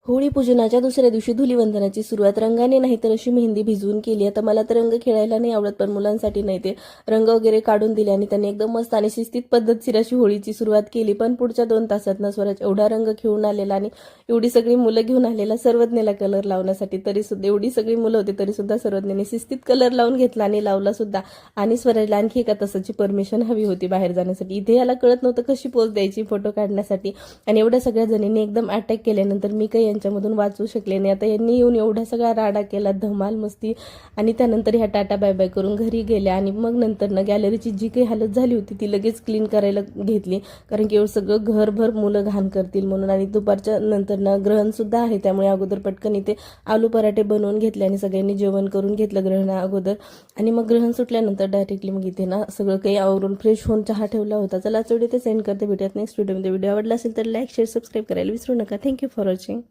होळी पूजनाच्या दुसऱ्या दिवशी धुलीवंदनाची सुरुवात रंगाने नाही तर अशी मेहंदी भिजवून केली. आता मला तर रंग खेळायला नाही आवडत, पण मुलांसाठी नाही ते रंग वगैरे काढून दिले आणि त्यांनी एकदम मस्त आणि शिस्तीत पद्धतशीर अशी होळीची सुरुवात केली. पण पुढच्या 2 तासात स्वराज एवढा रंग खेळून आलेला आणि एवढी सगळी मुलं घेऊन आलेला सर्वज्ञला कलर लावण्यासाठी. तरी सुद्धा एवढी सगळी मुलं होती तरी सुद्धा सर्वज्ञाने शिस्तीत कलर लावून घेतला आणि लावला सुद्धा. आणि स्वराजला आणखी एका तासाची परमिशन हवी होती बाहेर जाण्यासाठी. इथे याला कळत नव्हतं कशी पोज द्यायची फोटो काढण्यासाठी. आणि एवढ्या सगळ्या जणींनी एकदम अटॅक केल्यानंतर मी काही यांच्यामधून वाचू शकले नाही. आता यांनी येऊन एवढा सगळा राडा केला, धमाल मस्ती. आणि त्यानंतर ह्या टाटा बाय बाय करून घरी गेल्या. आणि मग नंतर गॅलरीची जी काही हालत झाली होती ती लगेच क्लीन करायला घेतली, कारण की एवढं सगळं घरभर मुलं घाण करतील म्हणून. आणि दुपारच्या नंतर ग्रहण सुद्धा आहे, त्यामुळे अगोदर पटकन इथे आलू पराठे बनवून घेतले आणि सगळ्यांनी जेवण करून घेतलं ग्रहणा अगोदर. आणि मग ग्रहण सुटल्यानंतर डायरेक्टली मग इथे सगळं काही आवरून फ्रेश होऊन चहा ठेवला होता. चला व्हिडिओ ते सेंड करते. भेटूयात नेक्स्ट व्हिडिओमध्ये. व्हिडिओ आवडला असेल तर लाईक शेअर सबस्क्राईब करायला विसरू नका. Thank you for watching.